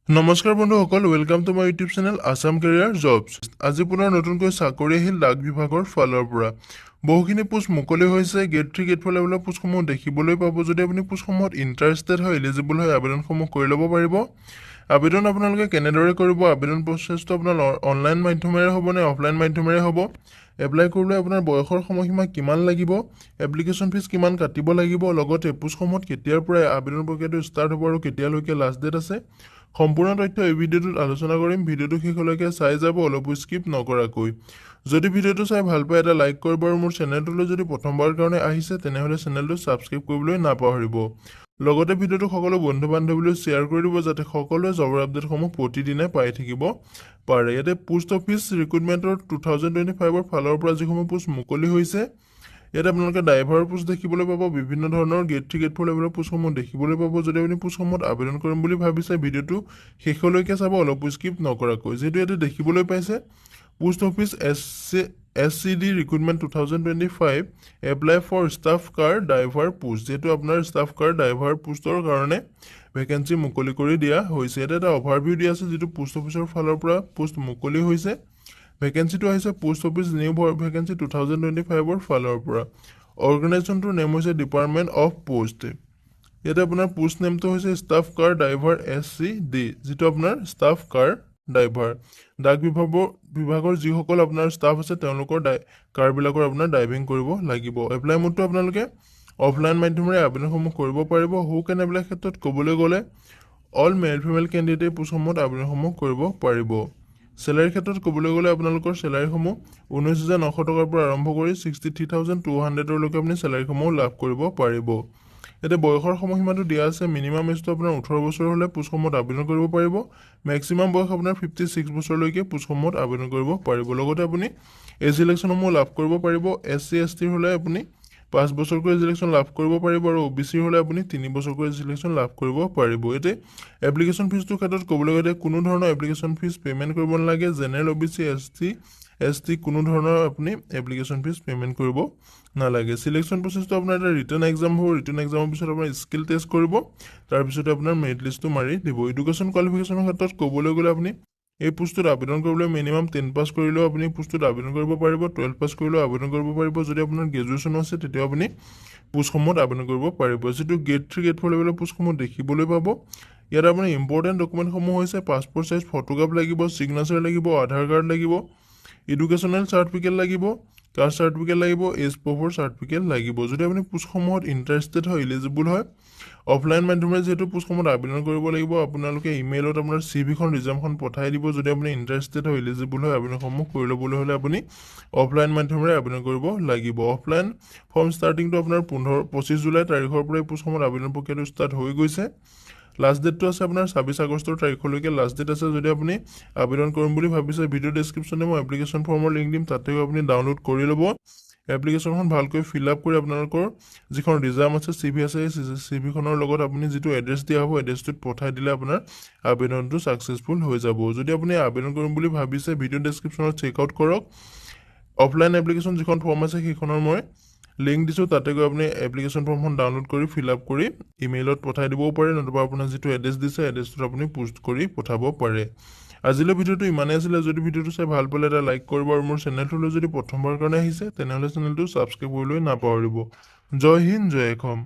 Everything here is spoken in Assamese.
নমস্কাৰ বন্ধুসকল, welcome to my YouTube channel Assam career jobs. আজি পুনৰ নতুনকৈ চাকৰি আহিল ডাক বিভাগৰ ফালৰ পৰা। বহুখিনি পোষ্ট মুকলি হৈছে। গেট 3 গেট 4 লেভেলৰ পোষ্টসমূহ দেখিবলৈ পাব। যদি আপুনি পোষ্টসমূহত ইণ্টাৰেষ্টেড হয়, এলিজিবল হয়, আবেদনসমূহ কৰি ল'ব পাৰিব। আবেদন আপোনালোকে কেনেদৰে কৰিব? আবেদন প্ৰচেছটো আপোনাৰ অনলাইন মাধ্যমেৰে হ'ব নে অফলাইন মাধ্যমেৰে হ'ব? এপ্লাই কৰিবলৈ আপোনাৰ বয়সৰ সময়সীমা কিমান লাগিব? এপ্লিকেশ্যন ফিজ কিমান কাটিব লাগিব? লগতে পোষ্টসমূহত কেতিয়াৰ পৰা আবেদন প্ৰক্ৰিয়াটো ষ্টাৰ্ট হ'ব আৰু কেতিয়ালৈকে লাষ্ট ডেট আছে, সম্পূৰ্ণ তথ্য এই ভিডিঅ'টোত আলোচনা কৰিম। ভিডিঅ'টো শেষলৈকে চাই যাব, অলপো স্কিপ নকৰাকৈ। যদি ভিডিঅ'টো চাই ভাল পায় এটা লাইক কৰিব আৰু মোৰ চেনেলটোলৈ যদি প্ৰথমবাৰৰ কাৰণে আহিছে তেনেহ'লে চেনেলটো ছাবস্ক্ৰাইব কৰিবলৈ নাপাহৰিব। লগতে ভিডিঅ'টো সকলো বন্ধু বান্ধৱীলৈ শ্বেয়াৰ কৰি দিব যাতে সকলোৱে জবৰ আপডেটসমূহ প্ৰতিদিনে পাই থাকিব পাৰে। ইয়াতে পোষ্ট অফিচ ৰিক্ৰুটমেণ্টৰ 2025ৰ ফালৰ পৰা যিসমূহ পোষ্ট মুকলি হৈছে, ইয়াতে আপোনালোকে ড্ৰাইভাৰৰ পোষ্ট দেখিবলৈ পাব। বিভিন্ন ধৰণৰ গেট 3 গেট 4 লেভেলৰ পোষ্টসমূহ দেখিবলৈ পাব। যদি আপুনি পোষ্টসমূহত আবেদন কৰিম বুলি ভাবিছে, ভিডিঅ'টো শেষলৈকে চাব, অলপো স্কিপ নকৰাকৈ। যিহেতু ইয়াতে দেখিবলৈ পাইছে post office SCD recruitment 2025 apply for staff car driver post. যিহেতু আপোনাৰ ষ্টাফ কাৰ ড্ৰাইভাৰ পোষ্টৰ কাৰণে ভেকেঞ্চি মুকলি কৰি দিয়া হৈছে। ইয়াতে এটা অভাৰভিউ দিয়া আছে যিটো পোষ্ট অফিচৰ ফালৰ পৰা পোষ্ট মুকলি হৈছে। ভেকেঞ্চিটো আহিছে পোষ্ট অফিচ নিউ ভেকেঞ্চি 2025ৰ ফালৰ পৰা। অৰ্গেনাইজেশ্যনটোৰ নেম হৈছে ডিপাৰ্টমেণ্ট অফ পোষ্ট। ইয়াতে আপোনাৰ পোষ্ট নেমটো হৈছে ষ্টাফ কাৰ ড্ৰাইভাৰ SCD, যিটো আপোনাৰ ষ্টাফ কাৰ ড্ৰাইভাৰ। ডাক বিভাগৰ যিসকল আপোনাৰ ষ্টাফ আছে তেওঁলোকৰ কাৰবিলাকৰ আপোনাৰ ড্ৰাইভিং কৰিব লাগিব। এপ্লাই মোডটো আপোনালোকে অফলাইন মাধ্যমেৰে আবেদনসমূহ কৰিব পাৰিব। হু কেন এপ্লাই ক্ষেত্ৰত ক'বলৈ গ'লে অল মেল ফিমেল কেণ্ডিডেটে পোষ্টসমূহত আবেদনসমূহ কৰিব পাৰিব। চেলাৰীৰ ক্ষেত্ৰত ক'বলৈ গ'লে আপোনালোকৰ চেলাৰীসমূহ 19,900 টকাৰ পৰা আৰম্ভ কৰি 63,200লৈকে আপুনি চেলাৰীসমূহ লাভ কৰিব পাৰিব। ইয়াতে বয়সৰ সময়সীমাটো দিয়া আছে। মিনিমাম এজটো আপোনাৰ 18 বছৰ হ'লে পোষ্টসমূহত আবেদন কৰিব পাৰিব। মেক্সিমাম বয়স আপোনাৰ 56 বছৰলৈকে পোষ্টসমূহত আবেদন কৰিব পাৰিব। লগতে আপুনি এজ ইলেকশ্যনসমূহ লাভ কৰিব পাৰিব। SC ST হ'লে আপুনি 5 বছৰকৈ এজ ইলেকশ্যন লাভ কৰিব পাৰিব আৰু OBC হ'লে আপুনি 3 বছৰকৈ এজ ইলেকশ্যন লাভ কৰিব পাৰিব। ইয়াতে এপ্লিকেশ্যন ফিজটোৰ ক্ষেত্ৰত ক'বলৈ গ'লে কোনো ধৰণৰ এপ্লিকেশ্যন ফিজ পে'মেণ্ট কৰিব নালাগে। জেনেৰেল OBC ST কোনো ধৰণৰ আপুনি এপ্লিকেশ্যন ফিজ পে'মেণ্ট কৰিব নালাগে। চিলেকশ্যন প্ৰচেছটো আপোনাৰ এটা ৰিটেন এক্সাম হ'ব। ৰিটেন এক্সামৰ পিছত আপোনাৰ স্কিল টেষ্ট কৰিব, তাৰপিছতে আপোনাৰ মেৰিট লিষ্টটো মাৰি দিব। এডুকেশ্যন কোৱালিফিকেশ্যনৰ ক্ষেত্ৰত ক'বলৈ গ'লে আপুনি এই পোষ্টটোত আবেদন কৰিবলৈ মিনিমাম 10 পাছ কৰিলেও আপুনি পোষ্টটোত আবেদন কৰিব পাৰিব। 12 পাছ কৰিলেও আবেদন কৰিব পাৰিব। যদি আপোনাৰ গ্ৰেজুৱেশ্যনো আছে তেতিয়াও আপুনি পোষ্টসমূহত আবেদন কৰিব পাৰিব। যিটো গেট 3 গেট 4 লেভেলৰ পোষ্টসমূহ দেখিবলৈ পাব। ইয়াত আপোনাৰ ইম্পৰ্টেণ্ট ডকুমেণ্টসমূহ হৈছে পাছপৰ্ট চাইজ ফটোগ্ৰাফ লাগিব, ছিগনেচাৰ লাগিব, আধাৰ কাৰ্ড লাগিব, এডুকেশ্যনেল চাৰ্টিফিকেট লাগিব, কাষ্ট চাৰ্টিফিকেট লাগিব, এজ প্ৰুফৰ চাৰ্টিফিকেট লাগিব। যদি আপুনি পোষ্টসমূহত ইণ্টাৰেষ্টেড হয়, এলিজিবল হয়, অফলাইন মাধ্যমেৰে যিহেতু পোষ্টসমূহত আবেদন কৰিব লাগিব, আপোনালোকে ইমেইলত আপোনাৰ CVখন ৰিজামখন পঠাই দিব। যদি আপুনি ইণ্টাৰেষ্টেড হয়, এলিজিবল হয়, আবেদনসমূহ কৰি ল'বলৈ হ'লে আপুনি অফলাইন মাধ্যমেৰে আবেদন কৰিব লাগিব। অফলাইন ফৰ্ম ষ্টাৰ্টিংটো আপোনাৰ 25 জুলাই তাৰিখৰ পৰা এই পোষ্টসমূহত আবেদন প্ৰক্ৰিয়াটো ষ্টাৰ্ট হৈ গৈছে। লাষ্ট ডেটটো আছে আপোনাৰ 26 আগষ্টৰ তাৰিখলৈকে লাষ্ট ডেট আছে। যদি আপুনি আবেদন কৰিম বুলি ভাবিছে, ভিডিঅ' ডেছক্ৰিপশ্যনে মই এপ্লিকেশ্যন ফৰ্মৰ লিংক দিম, তাতেও আপুনি ডাউনলোড কৰি ল'ব। এপ্লিকেশ্যনখন ভালকৈ ফিল আপ কৰি আপোনালোকৰ যিখন ৰিজাম আছে, CV আছে, সেই CVখনৰ লগত আপুনি যিটো এড্ৰেছ দিয়া হ'ব, এড্ৰেছটোত পঠাই দিলে আপোনাৰ আবেদনটো ছাকচেছফুল হৈ যাব। যদি আপুনি আবেদন কৰিম বুলি ভাবিছে, ভিডিঅ' ডেছক্ৰিপশ্যনত চেকআউট কৰক। অফলাইন এপ্লিকেশ্যন যিখন ফৰ্ম আছে সেইখনৰ মই লিংক দিছোঁ, তাতে গৈ আপুনি এপ্লিকেশ্যন ফৰ্মখন ডাউনলোড কৰি ফিল আপ কৰি ইমেইলত পঠাই দিবও পাৰে, নতুবা আপোনাৰ যিটো এড্ৰেছ দিছে এড্ৰেছটোত আপুনি পোষ্ট কৰি পঠাব পাৰে। আজিলৈ ভিডিঅ'টো ইমানেই আছিলে। যদি ভিডিঅ'টো চাই ভাল পালে এটা লাইক কৰিব আৰু মোৰ চেনেলটোলৈ যদি প্ৰথমবাৰৰ কাৰণে আহিছে তেনেহ'লে চেনেলটো ছাবস্ক্ৰাইব কৰিবলৈ নাপাহৰিব। জয় হিন্দ, জয় অসম।